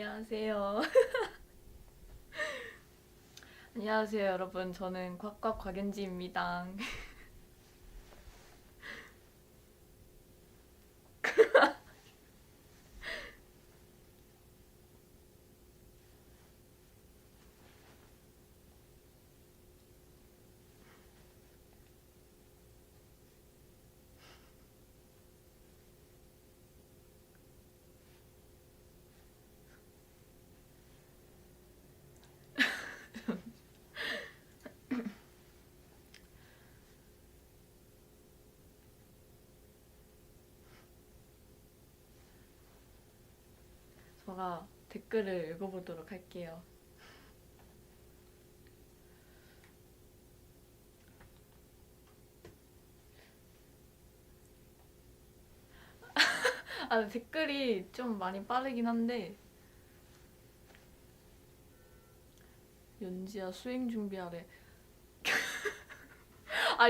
안녕하세요. 안녕하세요, 여러분. 저는 곽곽 곽연지입니다. 제가 댓글을 읽어보도록 할게요. 댓글이 좀 많이 빠르긴 한데 연지야 수행 준비하래.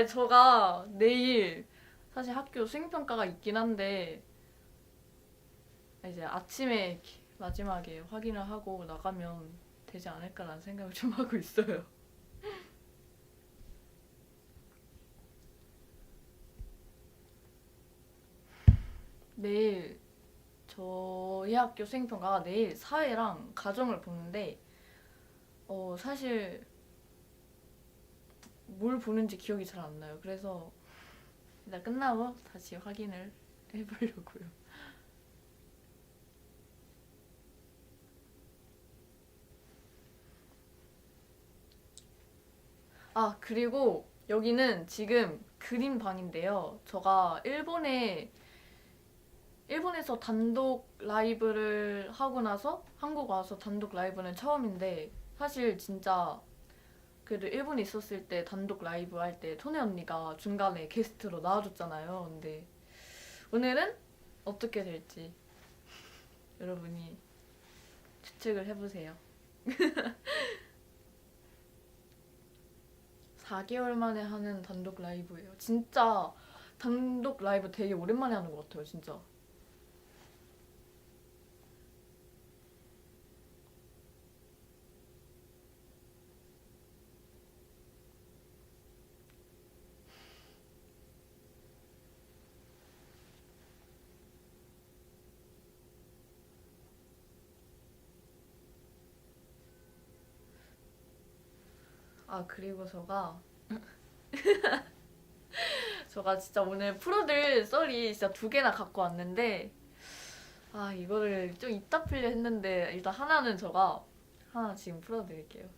제가 내일 사실 학교 수행평가가 있긴 한데 이제 아침에 마지막에 확인을 하고 나가면 되지 않을까라는 생각을 좀 하고 있어요. 내일 저희 학교 수행평가가 내일 사회랑 가정을 보는데 사실 뭘 보는지 기억이 잘 안 나요. 그래서 일단 끝나고 다시 확인을 해보려고요. 그리고 여기는 지금 그림 방인데요. 제가 일본에서 단독 라이브를 하고 나서 한국 와서 단독 라이브는 처음인데 사실 진짜 그래도 일본에 있었을 때 단독 라이브 할 때 토네 언니가 중간에 게스트로 나와줬잖아요. 근데 오늘은 어떻게 될지 여러분이 추측을 해보세요. 4개월 만에 하는 단독 라이브예요. 진짜 단독 라이브 되게 오랜만에 하는 것 같아요, 진짜. 그리고 제가 진짜 오늘 풀어들 썰이 진짜 2개나 갖고 왔는데 이거를 좀 이따 풀려 했는데 일단 하나는 제가 하나 지금 풀어드릴게요.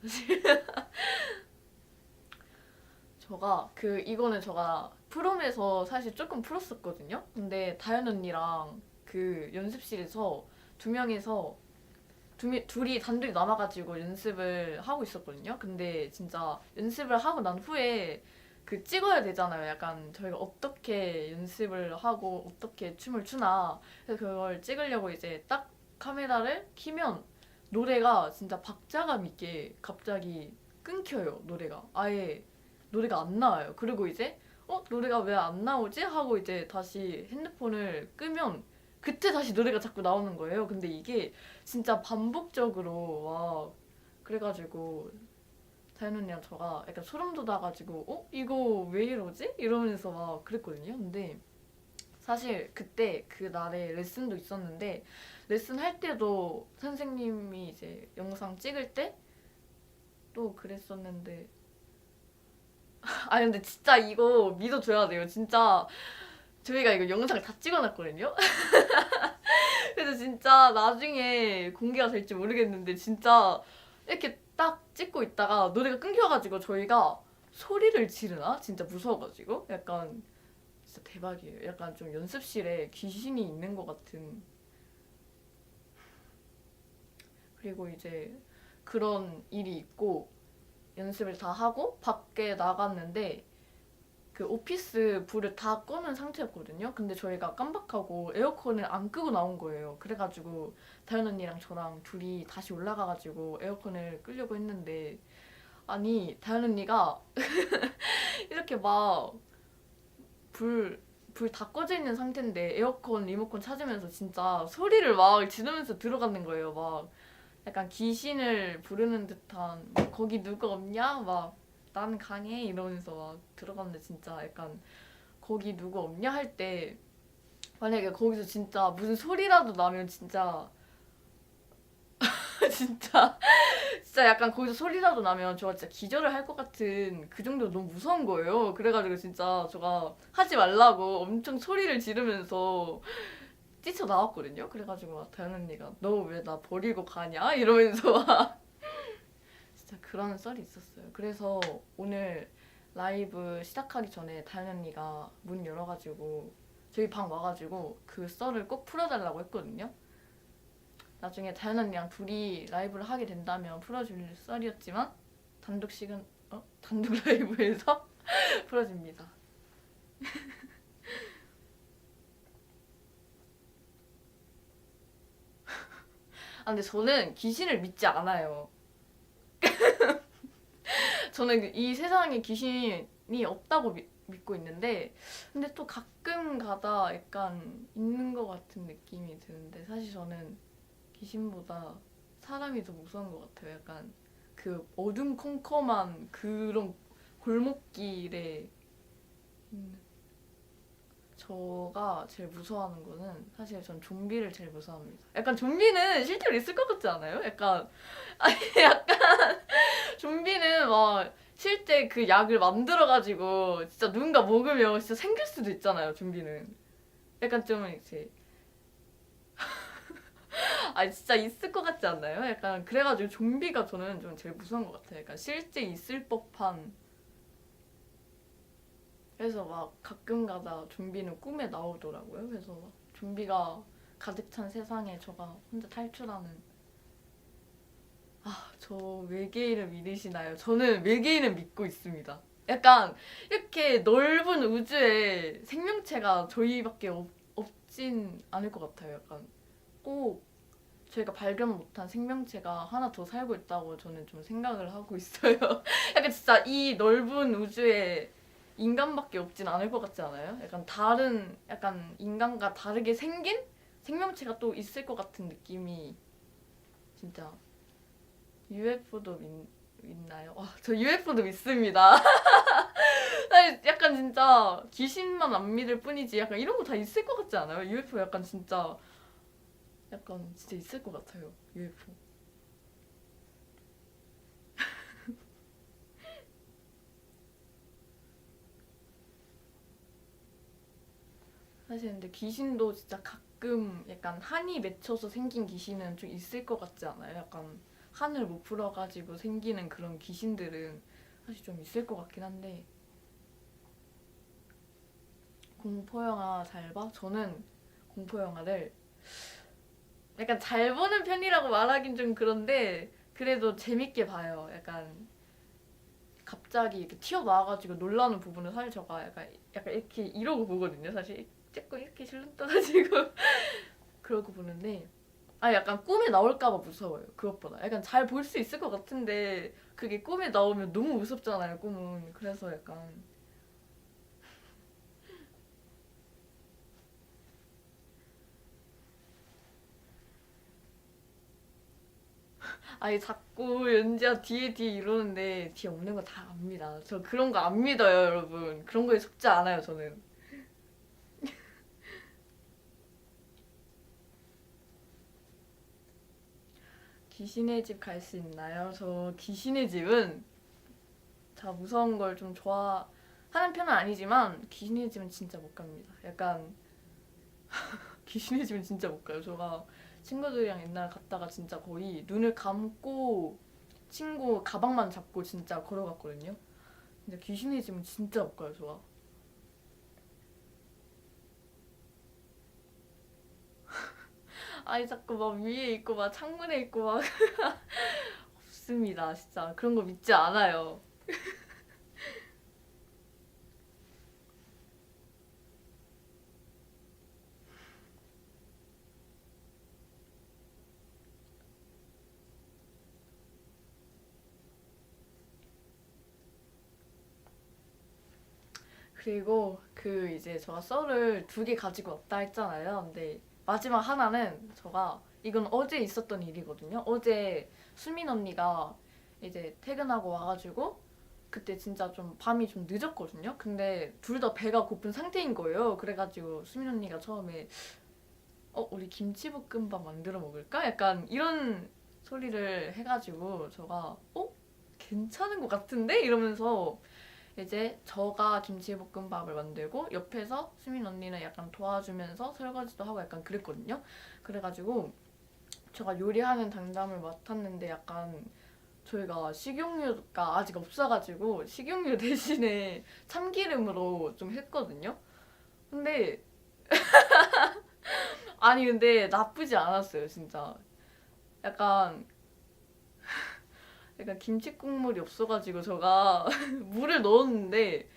이거는 제가 프롬에서 사실 조금 풀었었거든요. 근데 다현 언니랑 그 연습실에서 2명이서 둘이 단둘이 남아가지고 연습을 하고 있었거든요. 근데 진짜 연습을 하고 난 후에 그 찍어야 되잖아요. 약간 저희가 어떻게 연습을 하고 어떻게 춤을 추나. 그래서 그걸 찍으려고 이제 딱 카메라를 켜면 노래가 진짜 박자감 있게 갑자기 끊겨요. 노래가 아예 노래가 안 나와요. 그리고 이제 노래가 왜 안 나오지? 하고 이제 다시 핸드폰을 끄면 그때 다시 노래가 자꾸 나오는 거예요. 근데 이게 진짜 반복적으로 와 그래가지고 다현 언니랑 저가 약간 소름 돋아가지고 이거 왜 이러지? 이러면서 막 그랬거든요. 근데 사실 그때 그 날에 레슨도 있었는데 레슨 할 때도 선생님이 이제 영상 찍을 때 또 그랬었는데 근데 진짜 이거 믿어줘야 돼요. 진짜 저희가 이거 영상 다 찍어놨거든요. 그래서 진짜 나중에 공개가 될지 모르겠는데 진짜 이렇게 딱 찍고 있다가 노래가 끊겨가지고 저희가 소리를 지르나? 진짜 무서워가지고 약간 진짜 대박이에요. 약간 좀 연습실에 귀신이 있는 것 같은. 그리고 이제 그런 일이 있고 연습을 다 하고 밖에 나갔는데 그 오피스 불을 다 꺼놓은 상태였거든요. 근데 저희가 깜박하고 에어컨을 안 끄고 나온 거예요. 그래가지고 다현 언니랑 저랑 둘이 다시 올라가가지고 에어컨을 끄려고 했는데 다현 언니가 이렇게 막 불 불 다 꺼져 있는 상태인데 에어컨 리모컨 찾으면서 진짜 소리를 막 지르면서 들어가는 거예요. 막 약간 귀신을 부르는 듯한 막 거기 누가 없냐? 막 나는 강해 이러면서 막 들어갔는데 진짜 약간 거기 누구 없냐 할 때 만약에 거기서 진짜 무슨 소리라도 나면 진짜 진짜 진짜 약간 거기서 소리라도 나면 저가 진짜 기절을 할 것 같은 그 정도로 너무 무서운 거예요. 그래가지고 진짜 제가 하지 말라고 엄청 소리를 지르면서 뛰쳐나왔거든요. 그래가지고 막 다현 언니가 너 왜 나 버리고 가냐? 이러면서 막 진짜 그런 썰이 있었어요. 그래서 오늘 라이브 시작하기 전에 다현 언니가 문 열어가지고 저희 방 와가지고 그 썰을 꼭 풀어달라고 했거든요. 나중에 다현 언니랑 둘이 라이브를 하게 된다면 풀어줄 썰이었지만 단독 라이브에서 풀어집니다. 아 근데 저는 귀신을 믿지 않아요. 저는 이 세상에 귀신이 없다고 믿고 있는데 근데 또 가끔 가다 약간 있는 것 같은 느낌이 드는데 사실 저는 귀신보다 사람이 더 무서운 것 같아요. 약간 그 어둠컴컴한 그런 골목길에 있는 저가 제일 무서워하는 거는 사실 전 좀비를 제일 무서워합니다. 약간 좀비는 실제로 있을 것 같지 않아요? 약간 아니 약간 좀비는 막 실제 그 약을 만들어가지고 진짜 누군가 먹으면 진짜 생길 수도 있잖아요. 좀비는 약간 좀 이제 아 진짜 있을 것 같지 않나요? 약간 그래가지고 좀비가 저는 좀 제일 무서운 것 같아요. 약간 실제 있을 법한 그래서 막 가끔 가다 좀비는 꿈에 나오더라고요. 그래서 막 좀비가 가득 찬 세상에 저가 혼자 탈출하는 저 외계인을 믿으시나요? 저는 외계인을 믿고 있습니다. 약간 이렇게 넓은 우주에 생명체가 저희밖에 없진 않을 것 같아요. 약간 꼭 저희가 발견 못한 생명체가 하나 더 살고 있다고 저는 좀 생각을 하고 있어요. 약간 진짜 이 넓은 우주에 인간밖에 없진 않을 것 같지 않아요? 약간 다른, 약간 인간과 다르게 생긴 생명체가 또 있을 것 같은 느낌이 진짜 UFO도 믿나요? 저 UFO도 믿습니다. 아니, 약간 진짜 귀신만 안 믿을 뿐이지 약간 이런 거 다 있을 것 같지 않아요? UFO 약간 진짜 있을 것 같아요. UFO. 사실 근데 귀신도 진짜 가끔 약간 한이 맺혀서 생긴 귀신은 좀 있을 것 같지 않아요? 약간 한을 못 풀어가지고 생기는 그런 귀신들은 사실 좀 있을 것 같긴 한데 공포 영화 잘 봐? 저는 공포 영화를 약간 잘 보는 편이라고 말하긴 좀 그런데 그래도 재밌게 봐요. 약간 갑자기 이렇게 튀어나와가지고 놀라는 부분은 사실 저가 약간 이렇게 이러고 보거든요. 사실 조금 이렇게 실눈 떠가지고 그러고 보는데 약간 꿈에 나올까봐 무서워요. 그것보다 약간 잘 볼 수 있을 것 같은데 그게 꿈에 나오면 너무 무섭잖아요. 꿈은 그래서 약간 아니 자꾸 연지야 뒤에 이러는데 뒤에 없는 거 다 압니다. 저 그런 거 안 믿어요, 여러분. 그런 거에 속지 않아요, 저는. 귀신의 집 갈 수 있나요? 저 귀신의 집은 다 무서운 걸 좀 좋아하는 편은 아니지만 귀신의 집은 진짜 못 갑니다. 약간 귀신의 집은 진짜 못 가요. 제가 친구들이랑 옛날 갔다가 진짜 거의 눈을 감고 친구 가방만 잡고 진짜 걸어갔거든요. 근데 귀신의 집은 진짜 못 가요, 제가. 아니 자꾸 막 위에 있고 막 창문에 있고 막 없습니다. 진짜 그런 거 믿지 않아요. 그리고 그 이제 제가 썰을 2개 가지고 왔다 했잖아요. 근데 마지막 하나는 제가 이건 어제 있었던 일이거든요. 어제 수민 언니가 이제 퇴근하고 와가지고 그때 진짜 좀 밤이 좀 늦었거든요. 근데 둘 다 배가 고픈 상태인 거예요. 그래가지고 수민 언니가 처음에 우리 김치볶음밥 만들어 먹을까? 약간 이런 소리를 해가지고 제가 괜찮은 것 같은데? 이러면서 이제 저가 김치볶음밥을 만들고 옆에서 수민 언니는 약간 도와주면서 설거지도 하고 약간 그랬거든요. 그래가지고 제가 요리하는 당담을 맡았는데 약간 저희가 식용유가 아직 없어가지고 식용유 대신에 참기름으로 좀 했거든요. 근데 아니 근데 나쁘지 않았어요 진짜. 약간 김치 국물이 없어가지고 제가 물을 넣었는데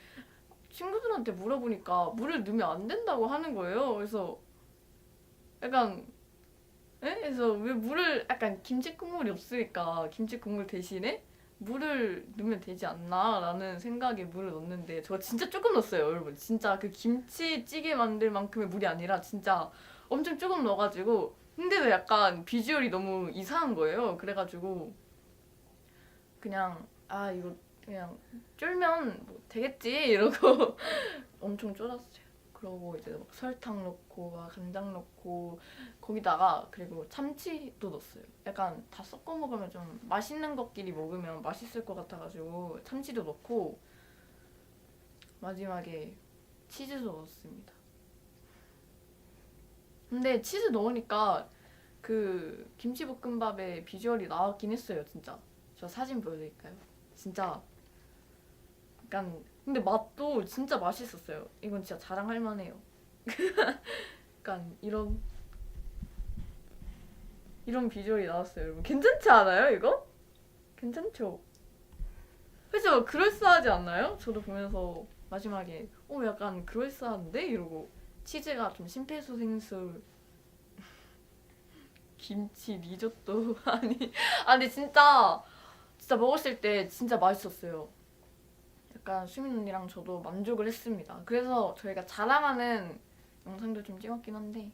친구들한테 물어보니까 물을 넣으면 안 된다고 하는 거예요. 그래서 약간 그래서 왜 물을 약간 김치 국물이 없으니까 김치 국물 대신에 물을 넣으면 되지 않나 라는 생각에 물을 넣었는데 제가 진짜 조금 넣었어요 여러분. 진짜 그 김치찌개 만들 만큼의 물이 아니라 진짜 엄청 조금 넣어가지고 근데도 약간 비주얼이 너무 이상한 거예요. 그래가지고 그냥 이거 그냥 쫄면 뭐 되겠지 이러고 엄청 쫄았어요. 그러고 이제 막 설탕 넣고 막 간장 넣고 거기다가 그리고 참치도 넣었어요. 약간 다 섞어 먹으면 좀 맛있는 것끼리 먹으면 맛있을 것 같아가지고 참치도 넣고 마지막에 치즈도 넣었습니다. 근데 치즈 넣으니까 그 김치볶음밥의 비주얼이 나왔긴 했어요 진짜. 저 사진 보여드릴까요? 진짜 약간 근데 맛도 진짜 맛있었어요. 이건 진짜 자랑할 만해요. 약간 이런 비주얼이 나왔어요 여러분. 괜찮지 않아요 이거? 괜찮죠? 그죠? 그럴싸하지 않나요? 저도 보면서 마지막에 약간 그럴싸한데? 이러고 치즈가 좀 심폐소생술 김치 리조또 아니 근데 진짜 먹었을 때 진짜 맛있었어요. 약간 수민 언니랑 저도 만족을 했습니다. 그래서 저희가 자랑하는 영상도 좀 찍었긴 한데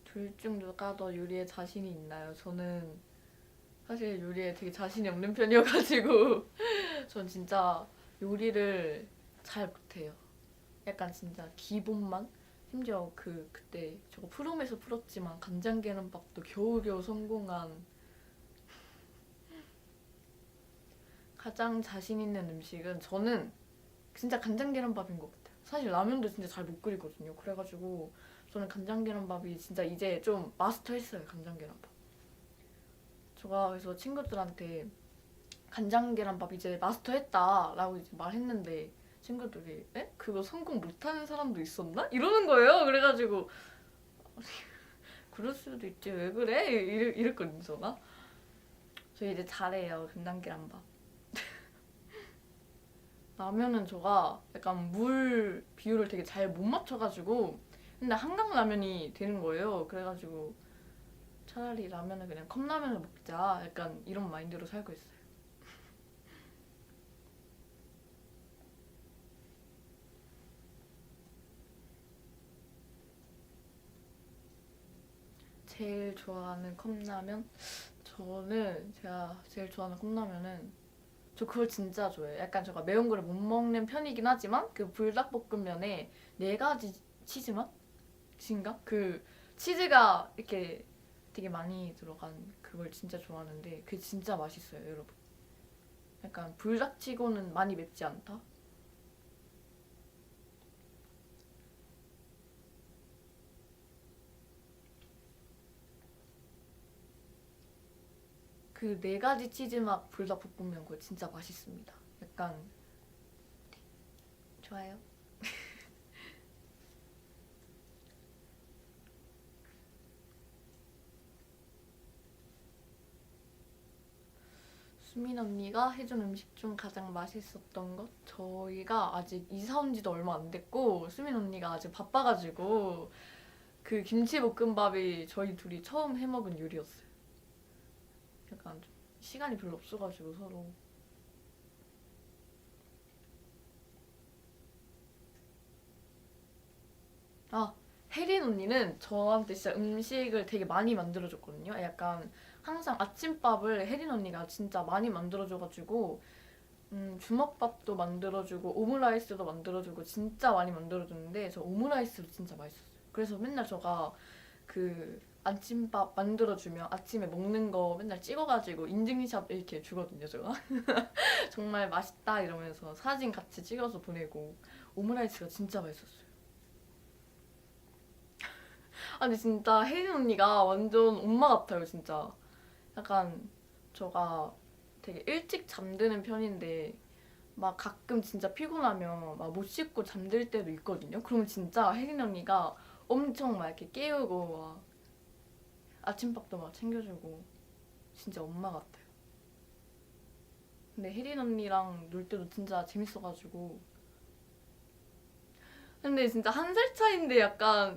둘 중 누가 더 요리에 자신이 있나요? 저는 사실 요리에 되게 자신이 없는 편이어가지고 전 진짜 요리를 잘 못해요. 약간 진짜 기본만? 심지어 그때 저거 프롬에서 풀었지만 간장 계란밥도 겨우겨우 성공한 가장 자신 있는 음식은 저는 진짜 간장 계란밥인 것 같아요. 사실 라면도 진짜 잘 못 끓이거든요. 그래가지고 저는 간장 계란밥이 진짜 이제 좀 마스터했어요. 간장 계란밥. 제가 그래서 친구들한테 간장 계란밥 이제 마스터했다라고 이제 말했는데 친구들이 그거 성공 못하는 사람도 있었나? 이러는 거예요. 그래가지고 그럴 수도 있지 왜 그래? 이랬거든요 제가. 저 이제 잘해요 간장 계란밥. 라면은 제가 약간 물 비율을 되게 잘 못 맞춰가지고 근데 한강 라면이 되는 거예요. 그래가지고 차라리 라면을 그냥 컵라면을 먹자 약간 이런 마인드로 살고 있어요. 제일 좋아하는 컵라면? 저는 제가 제일 좋아하는 컵라면은 저 그걸 진짜 좋아해요. 약간 제가 매운 거를 못 먹는 편이긴 하지만 그 불닭볶음면에 4가지 치즈 맛인가? 그 치즈가 이렇게 되게 많이 들어간 그걸 진짜 좋아하는데 그게 진짜 맛있어요 여러분. 약간 불닭치고는 많이 맵지 않다? 그 4가지 치즈 맛 불닭볶음면 그거 진짜 맛있습니다. 약간 좋아요. 수민 언니가 해준 음식 중 가장 맛있었던 것? 저희가 아직 이사 온 지도 얼마 안 됐고 수민 언니가 아직 바빠가지고 그 김치볶음밥이 저희 둘이 처음 해먹은 요리였어요. 약간 좀 시간이 별로 없어가지고 서로. 아, 혜린 언니는 저한테 진짜 음식을 되게 많이 만들어줬거든요. 약간 항상 아침밥을 혜린 언니가 진짜 많이 만들어줘가지고 주먹밥도 만들어주고 오므라이스도 만들어주고 진짜 많이 만들어줬는데 저 오므라이스도 진짜 맛있었어요. 그래서 맨날 저가 그 아침밥 만들어주면 아침에 먹는 거 맨날 찍어가지고 인증샷 이렇게 주거든요, 제가. 정말 맛있다 이러면서 사진 같이 찍어서 보내고 오므라이스가 진짜 맛있었어요. 아니 진짜 혜린 언니가 완전 엄마 같아요, 진짜. 약간 저가 되게 일찍 잠드는 편인데 막 가끔 진짜 피곤하면 막 못 씻고 잠들 때도 있거든요. 그러면 진짜 혜린 언니가 엄청 막 이렇게 깨우고 막 아침밥도 막 챙겨주고 진짜 엄마 같아요. 근데 혜린 언니랑 놀 때도 진짜 재밌어가지고 근데 진짜 한 살 차인데 약간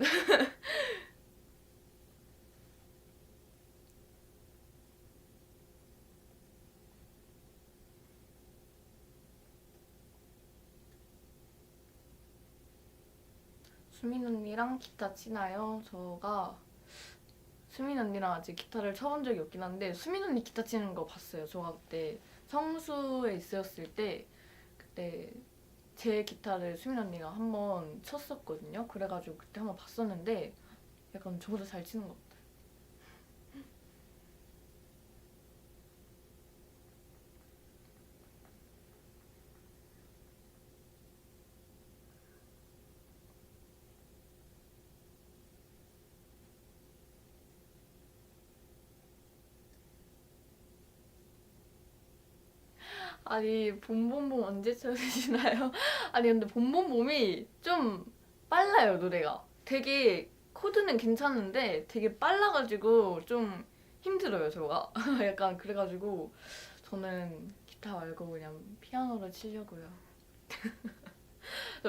수민 언니랑 기타 치나요? 저가 수민 언니랑 아직 기타를 쳐본 적이 없긴 한데 수민 언니 기타 치는 거 봤어요. 저가 그때 성수에 있었을 때 그때 제 기타를 수민 언니가 한번 쳤었거든요. 그래가지고 그때 한번 봤었는데 약간 저보다 잘 치는 것 같아요. 아니 봄봄봄 언제 찾으시나요? 아니 근데 봄봄봄이 좀 빨라요 노래가. 되게 코드는 괜찮은데 되게 빨라가지고 좀 힘들어요 저가. 약간 그래가지고 저는 기타 말고 그냥 피아노를 치려고요.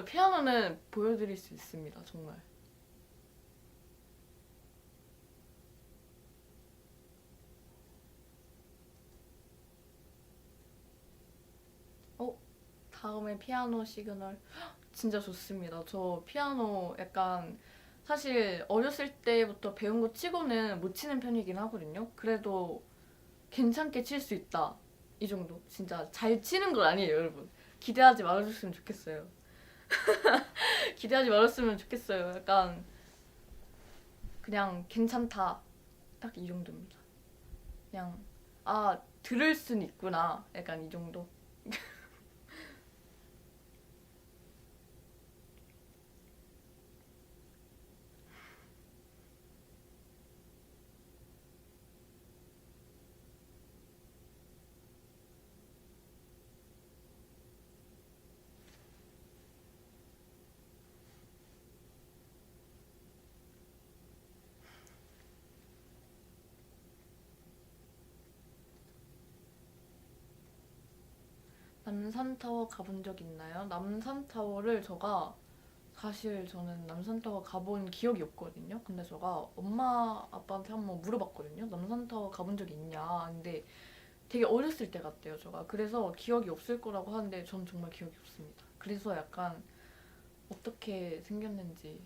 피아노는 보여드릴 수 있습니다 정말. 어? 다음에 피아노 시그널 진짜 좋습니다. 저 피아노 약간 사실 어렸을 때부터 배운 거 치고는 못 치는 편이긴 하거든요. 그래도 괜찮게 칠 수 있다. 이 정도. 진짜 잘 치는 건 아니에요, 여러분. 기대하지 말아줬으면 좋겠어요. 기대하지 말았으면 좋겠어요. 약간 그냥 괜찮다. 딱 이 정도입니다. 그냥 아 들을 순 있구나. 약간 이 정도. 남산타워 가본 적 있나요? 남산타워를 저가 사실 저는 남산타워 가본 기억이 없거든요. 근데 제가 엄마 아빠한테 한번 물어봤거든요. 남산타워 가본 적 있냐? 근데 되게 어렸을 때 갔대요, 제가. 그래서 기억이 없을 거라고 하는데 전 정말 기억이 없습니다. 그래서 약간 어떻게 생겼는지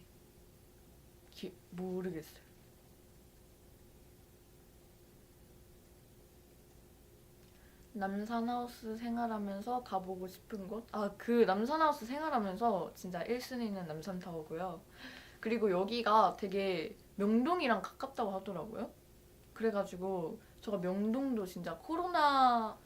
모르겠어요. 남산하우스 생활하면서 가보고 싶은 곳? 아, 그 남산하우스 생활하면서 진짜 1순위는 남산타워고요. 그리고 여기가 되게 명동이랑 가깝다고 하더라고요. 그래가지고 제가 명동도 진짜 코로나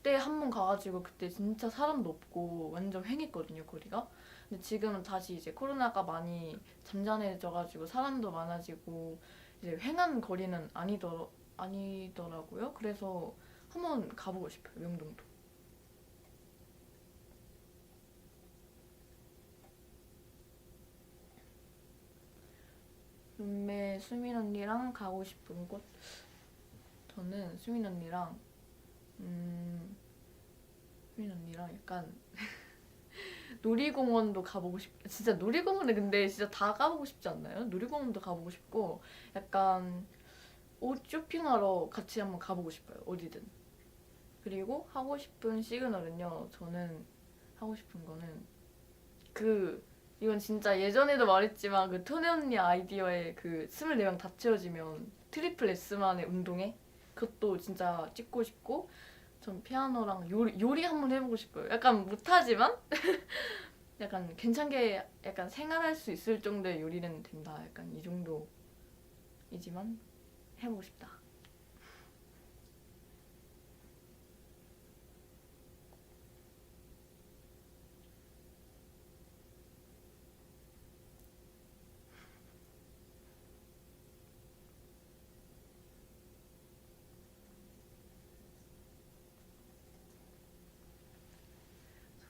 때 한 번 가가지고 그때 진짜 사람도 없고 완전 횡했거든요, 거리가. 근데 지금은 다시 이제 코로나가 많이 잠잠해져가지고 사람도 많아지고 이제 횡한 거리는 아니더라고요. 그래서 한번 가보고 싶어요, 명동도. 룸메 수민 언니랑 가고 싶은 곳? 저는 수민 언니랑 음, 수민 언니랑 약간 놀이공원도 가보고 진짜 놀이공원은 근데 진짜 다 가보고 싶지 않나요? 놀이공원도 가보고 싶고 약간 옷 쇼핑하러 같이 한번 가보고 싶어요. 어디든. 그리고 하고 싶은 시그널은요. 저는 하고 싶은 거는 이건 진짜 예전에도 말했지만 그 토네 언니 아이디어에 그 24명 다 채워지면 트리플 S만의 운동회 그것도 진짜 찍고 싶고 전 피아노랑 요리 한번 해보고 싶어요. 약간 못하지만 약간 괜찮게 약간 생활할 수 있을 정도의 요리는 된다. 약간 이 정도이지만 해보고 싶다.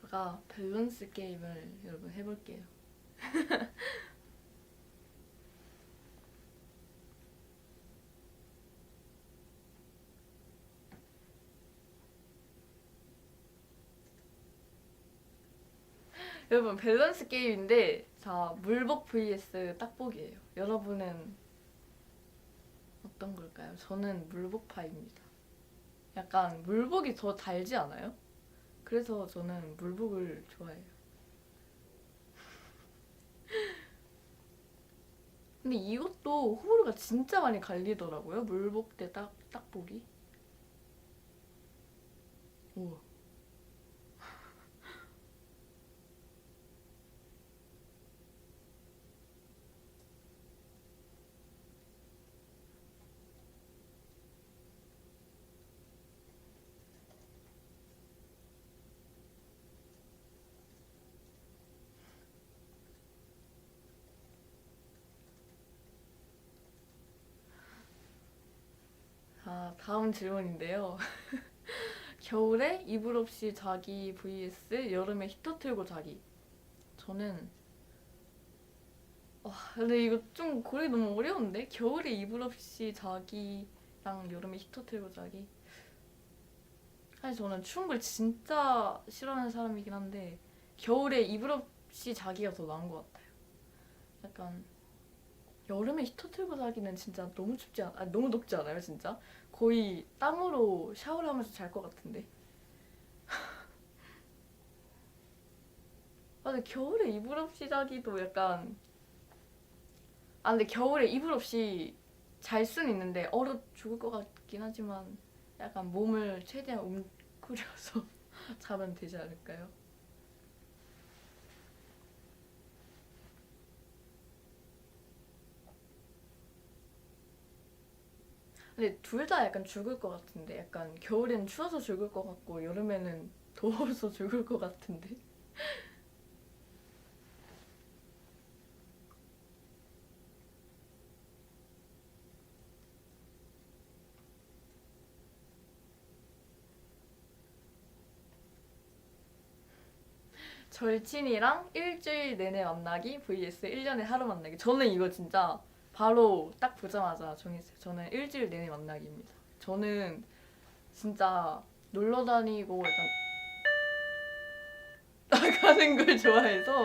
제가 밸런스 게임을 여러분 해볼게요. 여러분 밸런스 게임인데 자 물복 vs 딱복이에요. 여러분은 어떤 걸까요? 저는 물복파입니다. 약간 물복이 더 달지 않아요? 그래서 저는 물복을 좋아해요. 근데 이것도 호불호가 진짜 많이 갈리더라고요. 물복 대 딱복이. 우와. 자, 다음 질문인데요. 겨울에 이불 없이 자기 vs 여름에 히터 틀고 자기. 저는 와 근데 이거 좀 고르기 너무 어려운데? 겨울에 이불 없이 자기랑 여름에 히터 틀고 자기. 사실 저는 추운 걸 진짜 싫어하는 사람이긴 한데 겨울에 이불 없이 자기가 더 나은 것 같아요. 약간 여름에 히터 틀고 자기는 진짜 너무 너무 덥지 않아요 진짜? 거의 땀으로 샤워를 하면서 잘 것 같은데. 아 근데 겨울에 이불 없이 자기도 약간 아 근데 겨울에 이불 없이 잘 수는 있는데 얼어 죽을 것 같긴 하지만 약간 몸을 최대한 웅크려서 자면 되지 않을까요? 근데 둘 다 약간 죽을 것 같은데 약간 겨울에는 추워서 죽을 것 같고 여름에는 더워서 죽을 것 같은데. 절친이랑 일주일 내내 만나기 vs 1년에 하루 만나기. 저는 이거 진짜 바로 딱 보자마자 정했어요. 저는 일주일 내내 만나기입니다. 저는 진짜 놀러 다니고 약간 나가는 걸 좋아해서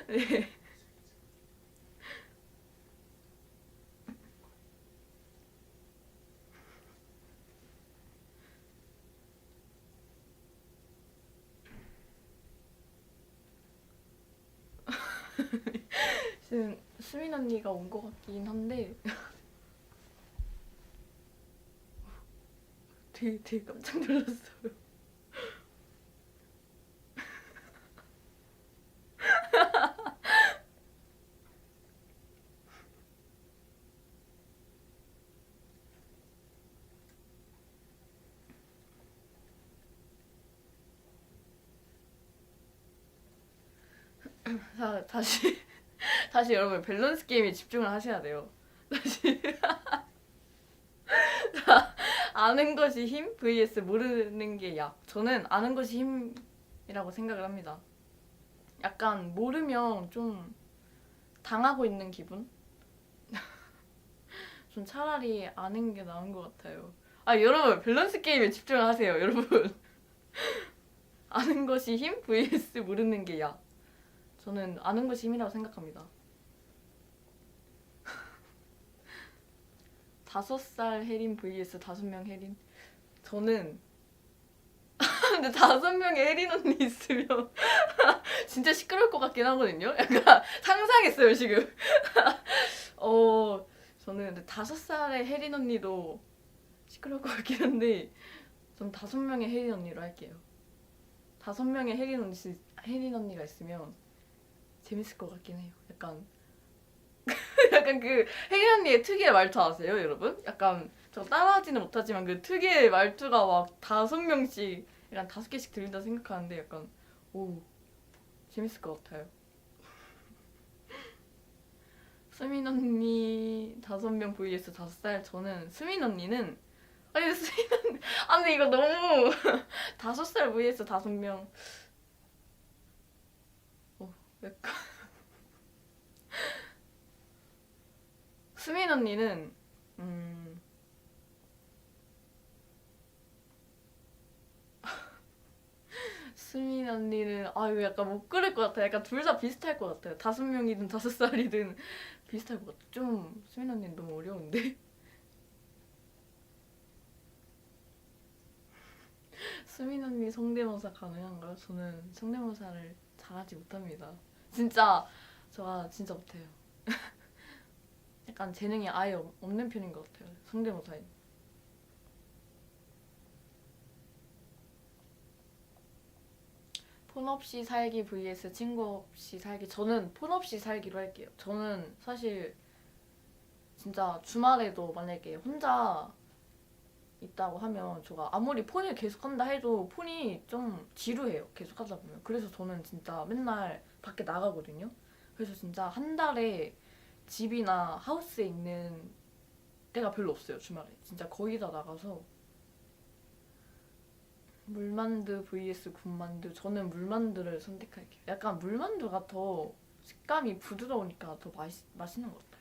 네. 지금 수민 언니가 온 것 같긴 한데 되게 깜짝 놀랐어요. 자, 다시 여러분 밸런스 게임에 집중을 하셔야 돼요. 다시 아는 것이 힘 vs 모르는 게 약. 저는 아는 것이 힘이라고 생각을 합니다. 약간 모르면 좀 당하고 있는 기분? 전 차라리 아는 게 나은 것 같아요. 아 여러분 밸런스 게임에 집중을 하세요 여러분. 아는 것이 힘 vs 모르는 게 약. 저는 아는 것이 힘이라고 생각합니다. 5살 혜린 vs 5명 혜린. 저는 근데 5명의 혜린 언니 있으면 진짜 시끄러울 것 같긴 하거든요. 약간 상상했어요 지금. 저는 근데 5살의 혜린 언니도 시끄러울 것 같긴 한데 전 5명의 혜린 언니로 할게요. 5명의 혜린 언니가 있으면 재밌을 것 같긴 해요. 약간 약간 그 혜린 언니의 특유의 말투 아세요, 여러분? 약간 저 따라하지는 못하지만 그 특유의 말투가 막 5명씩 약간 5개씩 들린다 생각하는데 약간 오 재밌을 것 같아요. 수민 언니 5명 vs 5살. 저는 수민 언니는 아니 수민 언니 아니 이거 너무 5살 vs 5명. 약간 수민 언니는 수민 언니는 이거 약간 못 그럴 것 같아. 약간 둘 다 비슷할 것 같아요. 5명이든 5살이든 비슷할 것 같아. 좀 수민 언니는 너무 어려운데. 수민 언니 성대모사 가능한가요? 저는 성대모사를 잘하지 못합니다. 진짜 제가 진짜 못해요. 약간 재능이 아예 없는 편인 것 같아요. 성대모사에. 폰 없이 살기 vs 친구 없이 살기. 저는 폰 없이 살기로 할게요. 저는 사실 진짜 주말에도 만약에 혼자 있다고 하면 제가 아무리 폰을 계속 한다 해도 폰이 좀 지루해요. 계속 하다 보면. 그래서 저는 진짜 맨날 밖에 나가거든요. 그래서 진짜 한 달에 집이나 하우스에 있는 때가 별로 없어요. 주말에. 진짜 거의 다 나가서 물만두 vs 군만두. 저는 물만두를 선택할게요. 약간 물만두가 더 식감이 부드러우니까 더 맛있는 것 같아요.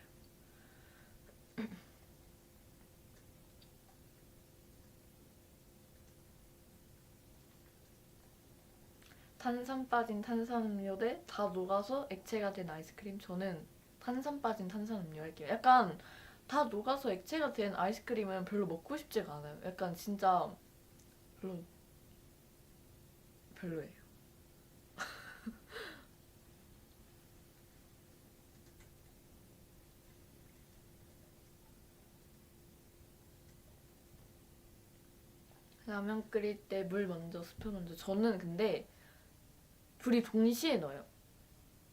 탄산 빠진 탄산음료 대 다 녹아서 액체가 된 아이스크림. 저는 탄산 빠진 탄산음료 할게요. 약간 다 녹아서 액체가 된 아이스크림은 별로 먹고 싶지가 않아요. 약간 진짜 별로 별로예요. 라면 끓일 때 물 먼저 스프 먼저. 저는 근데 둘이 동시에 넣어요.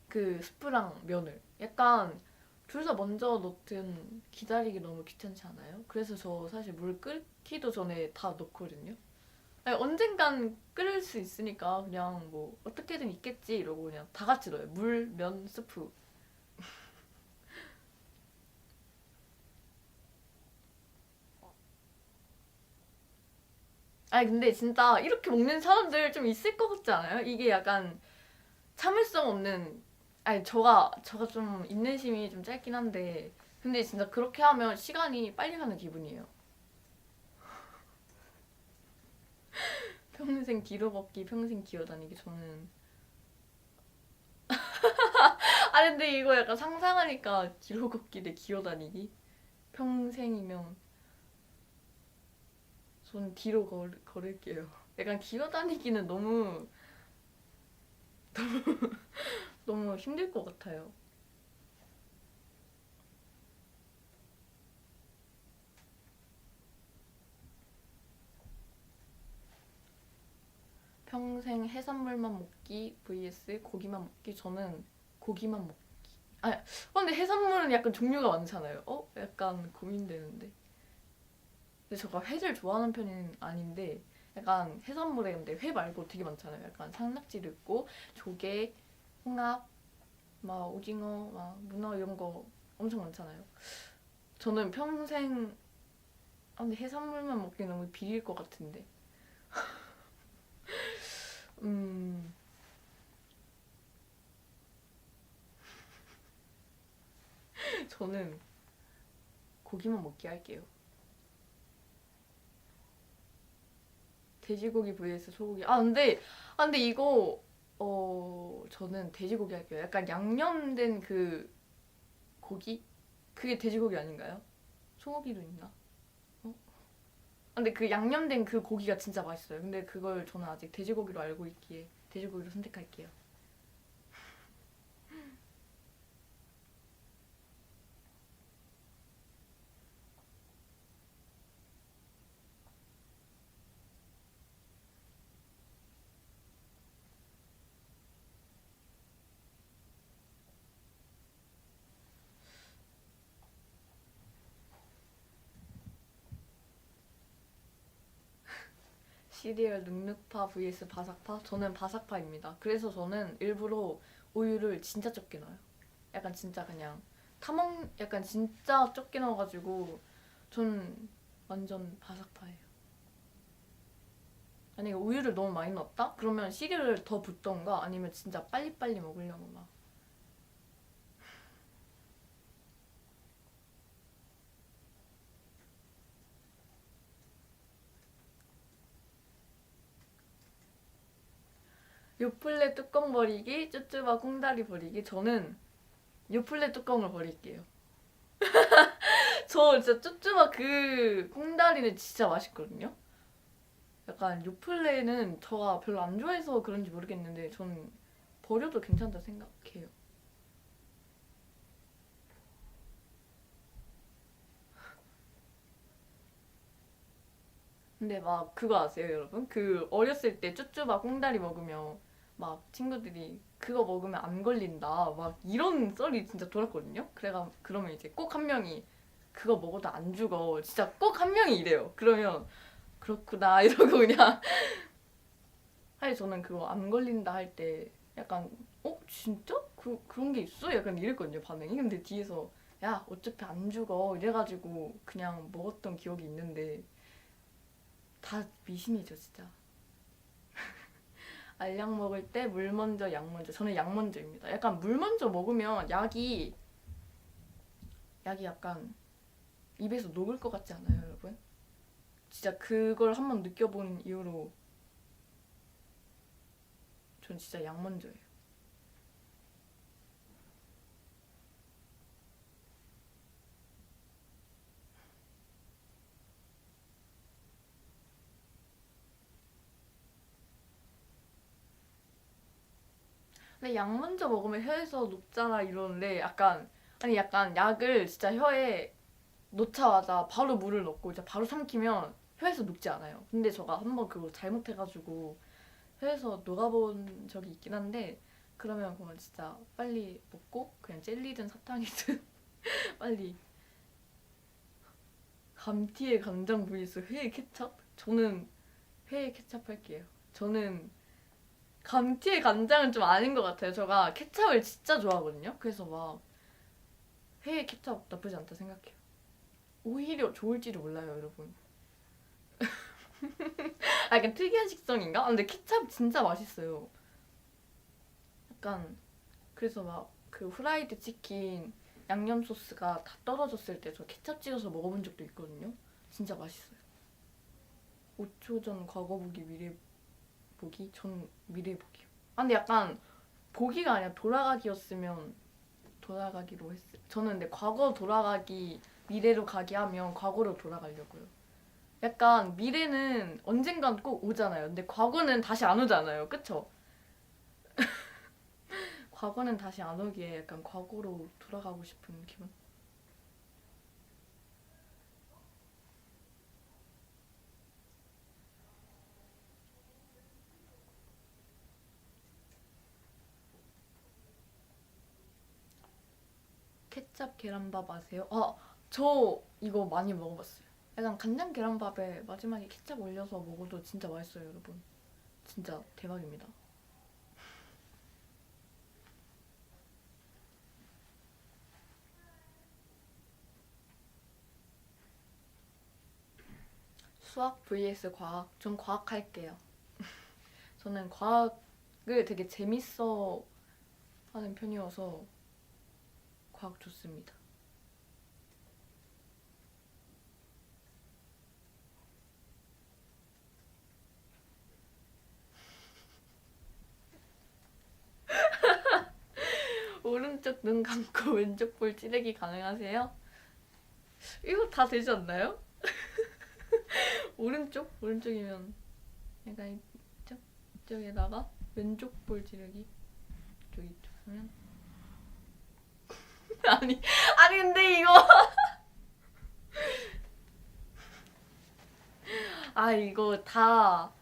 그 스프랑 면을. 약간 둘 다 먼저 넣든 기다리기 너무 귀찮지 않아요? 그래서 저 사실 물 끓기도 전에 다 넣거든요. 아니, 언젠간 끓일 수 있으니까 그냥 뭐 어떻게든 있겠지 이러고 그냥 다 같이 넣어요. 물, 면, 스프. 아니 근데 진짜 이렇게 먹는 사람들 좀 있을 것 같지 않아요? 이게 약간 참을성 없는. 아니 저가 좀 인내심이 좀 짧긴 한데 근데 진짜 그렇게 하면 시간이 빨리 가는 기분이에요. 평생 뒤로 걷기, 평생 기어다니기. 저는 아니 근데 이거 약간 상상하니까 뒤로 걷기 대 기어다니기. 평생이면 저는 뒤로 걸을게요. 약간 기어다니기는 너무 힘들 것 같아요. 평생 해산물만 먹기 vs 고기만 먹기. 저는 고기만 먹기. 근데 해산물은 약간 종류가 많잖아요. 약간 고민되는데. 근데 제가 회를 좋아하는 편은 아닌데 약간 해산물에 근데 회 말고 되게 많잖아요. 약간 산낙지도 있고 조개, 홍합, 막 오징어, 막 문어 이런 거 엄청 많잖아요. 저는 평생 근데 해산물만 먹기 너무 비릴 것 같은데. 음 저는 고기만 먹기 할게요. 돼지고기 vs 소고기. 근데 이거 저는 돼지고기 할게요. 약간 양념된 그 고기? 그게 돼지고기 아닌가요? 소고기도 있나? 근데 그 양념된 그 고기가 진짜 맛있어요. 근데 그걸 저는 아직 돼지고기로 알고 있기에 돼지고기로 선택할게요. 시리얼 눅눅파 vs 바삭파? 저는 바삭파입니다. 그래서 저는 일부러 우유를 진짜 적게 넣어요. 약간 진짜 그냥 약간 진짜 적게 넣어가지고 전 완전 바삭파예요. 만약에 우유를 너무 많이 넣었다? 그러면 시리얼을 더 붓던가 아니면 진짜 빨리빨리 먹으려고 막. 요플레 뚜껑 버리기, 쭈쭈바 콩다리 버리기. 저는 요플레 뚜껑을 버릴게요. 저 진짜 쭈쭈바 그 콩다리는 진짜 맛있거든요. 약간 요플레는 저가 별로 안 좋아해서 그런지 모르겠는데 전 버려도 괜찮다 생각해요. 근데 막 그거 아세요, 여러분? 그 어렸을 때 쭈쭈바 콩다리 먹으면 막 친구들이 그거 먹으면 안 걸린다 막 이런 썰이 진짜 돌았거든요. 그러면 이제 꼭 한 명이 그거 먹어도 안 죽어. 진짜 꼭 한 명이 이래요. 그러면 그렇구나 이러고 그냥 사실 저는 그거 안 걸린다 할 때 약간 진짜? 그런 게 있어? 약간 이랬거든요 반응이. 근데 뒤에서 야 어차피 안 죽어 이래가지고 그냥 먹었던 기억이 있는데 다 미신이죠 진짜. 알약 먹을 때 물 먼저 약 먼저. 저는 약 먼저입니다. 약간 물 먼저 먹으면 약이 약간 입에서 녹을 것 같지 않아요 여러분? 진짜 그걸 한번 느껴본 이후로 전 진짜 약 먼저예요. 근데 약 먼저 먹으면 혀에서 녹잖아 이러는데 약간 약을 진짜 혀에 놓자마자 바로 물을 넣고 이제 바로 삼키면 혀에서 녹지 않아요. 근데 제가 한번 그거 잘못해가지고 혀에서 녹아본 적이 있긴 한데 그러면 그건 진짜 빨리 먹고 그냥 젤리든 사탕이든 빨리. 감튀에 간장 vs 회에 케찹? 저는 회에 케찹 할게요. 저는 감튀에 간장은 좀 아닌 것 같아요. 제가 케찹을 진짜 좋아하거든요. 그래서 막 회에 케찹 나쁘지 않다 생각해요. 오히려 좋을지도 몰라요, 여러분. 약간 특이한 식성인가? 근데 케찹 진짜 맛있어요. 약간 그래서 막 그 후라이드 치킨 양념 소스가 다 떨어졌을 때 저 케찹 찍어서 먹어본 적도 있거든요. 진짜 맛있어요. 5초 전 과거 보기 미래 보기? 전 미래 보기요. 근데 약간 보기가 아니라 돌아가기였으면 돌아가기로 했어요. 저는 근데 과거 돌아가기 미래로 가기 하면 과거로 돌아가려고요. 약간 미래는 언젠간 꼭 오잖아요. 근데 과거는 다시 안 오잖아요. 그쵸? 과거는 다시 안 오기에 약간 과거로 돌아가고 싶은 기분. 케찹 계란밥 아세요? 저 이거 많이 먹어봤어요. 약간 간장 계란밥에 마지막에 케찹 올려서 먹어도 진짜 맛있어요, 여러분. 진짜 대박입니다. 수학 vs 과학. 전 과학 할게요. 저는 과학을 되게 재밌어 하는 편이어서 과학 좋습니다. 오른쪽 눈 감고 왼쪽 볼 찌르기 가능하세요? 이거 다 되지 않나요? 오른쪽이면 약간 이쪽에다가 왼쪽 볼 찌르기 이쪽 하면 아니 근데 이거 이거 다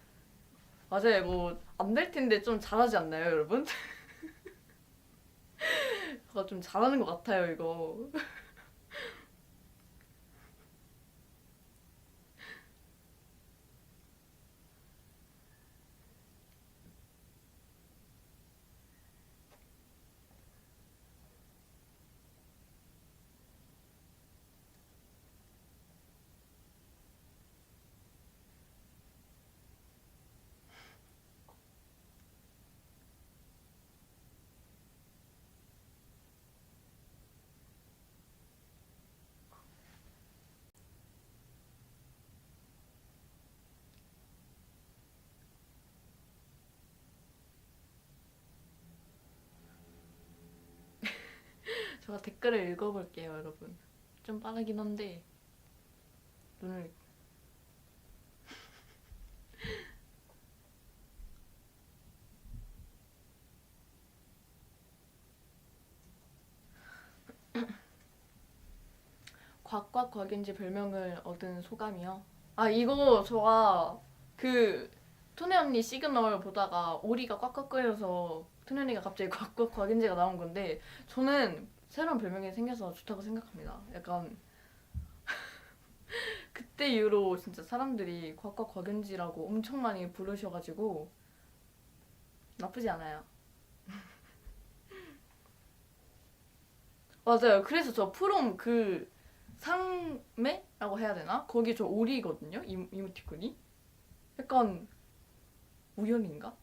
맞아요. 이거 안 될 텐데 좀 잘하지 않나요, 여러분? 제가 좀 잘하는 것 같아요, 이거. 제가 댓글을 읽어볼게요, 여러분. 좀 빠르긴 한데 눈을 곽곽곽인지 별명을 얻은 소감이요. 이거 제가 그 토네 언니 시그널 보다가 오리가 꽉꽉거려서 토네 언니가 갑자기 곽곽곽인지가 나온 건데 저는 새로운 별명이 생겨서 좋다고 생각합니다. 약간 그때 이후로 진짜 사람들이 곽곽곽인지라고 엄청 많이 부르셔가지고 나쁘지 않아요. 맞아요. 그래서 저 프롬 그 상매라고 해야 되나? 거기 저 오리거든요. 이모티콘이. 약간 우연인가?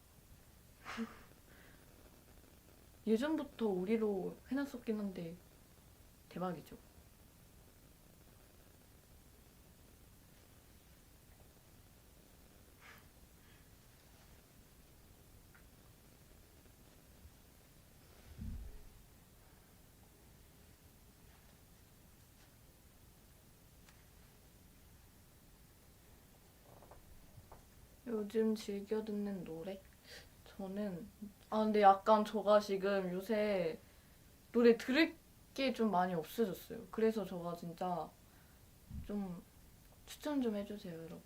예전부터 오리로 해놨었긴 한데 대박이죠. 요즘 즐겨 듣는 노래? 저는 근데 약간 저가 지금 요새 노래 들을 게 좀 많이 없어졌어요. 그래서 저가 진짜 좀 추천 좀 해주세요, 여러분.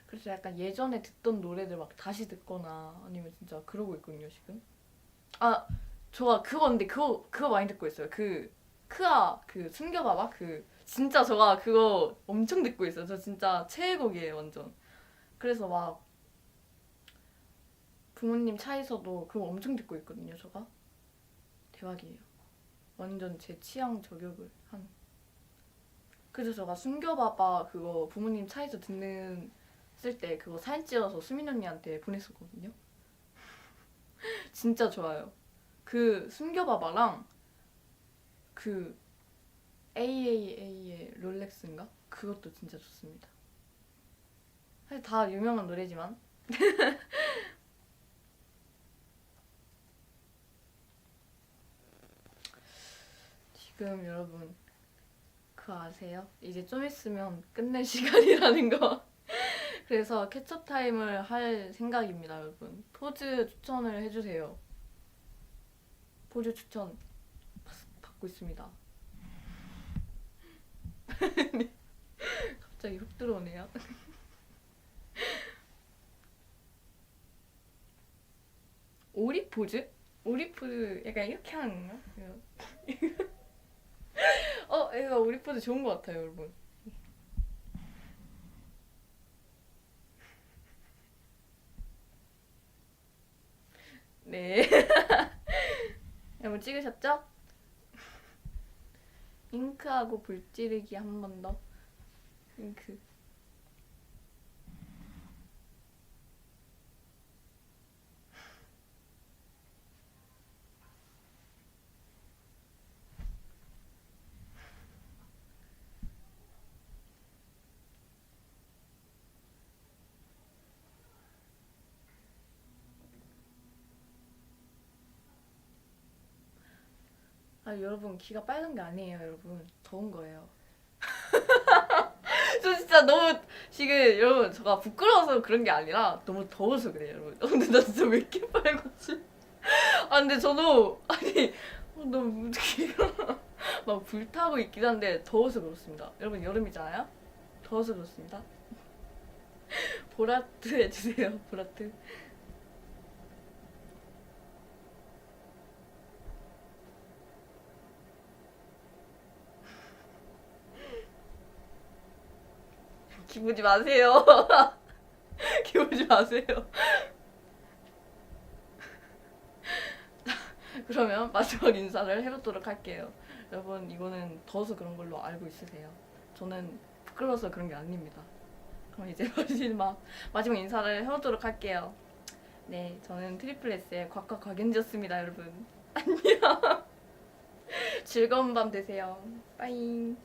그래서 약간 예전에 듣던 노래들 막 다시 듣거나 아니면 진짜 그러고 있거든요, 지금. 저가 그건데 그거 많이 듣고 있어요. 그 크아 그 숨겨봐봐 진짜 저가 그거 엄청 듣고 있어요. 저 진짜 최애곡이에요, 완전. 그래서 막 부모님 차에서도 그거 엄청 듣고 있거든요, 저가. 대박이에요. 완전 제 취향 저격을 한. 그래서 제가 숨겨봐봐 그거 부모님 차에서 듣는 쓸 때 그거 사진 찍어서 수민 언니한테 보냈었거든요. 진짜 좋아요. 그 숨겨봐봐랑 그 AAA의 롤렉스인가? 그것도 진짜 좋습니다. 사실 다 유명한 노래지만 지금 여러분 그거 아세요? 이제 좀 있으면 끝낼 시간이라는 거. 그래서 캐첩 타임을 할 생각입니다, 여러분. 포즈 추천을 해주세요. 포즈 추천 받고 있습니다. 갑자기 훅 들어오네요. 오리 포즈? 오리 포즈 약간 이렇게 하는 건가? 이거 오리 포즈 좋은 것 같아요, 여러분. 네. 여러분 찍으셨죠? 잉크하고 불찌르기 한 번 더. 잉크. 아 여러분 귀가 빨간 게 아니에요 여러분 더운 거예요. 저 진짜 너무 지금 여러분 제가 부끄러워서 그런 게 아니라 너무 더워서 그래요 여러분. 근데 나 진짜 왜 이렇게 빨갛지? 아 근데 저도 아니 너무 귀가 막 불타고 있긴 한데 더워서 그렇습니다. 여러분 여름이잖아요? 더워서 그렇습니다. 보라트 해주세요 보라트. 기보지 마세요. 기보지 마세요. 그러면 마지막 인사를 해보도록 할게요. 여러분 이거는 더워서 그런 걸로 알고 있으세요. 저는 부끄러워서 그런 게 아닙니다. 그럼 이제 마지막 인사를 해보도록 할게요. 네, 저는 트리플 S의 곽과 곽연지였습니다, 여러분. 안녕. 즐거운 밤 되세요. 빠잉.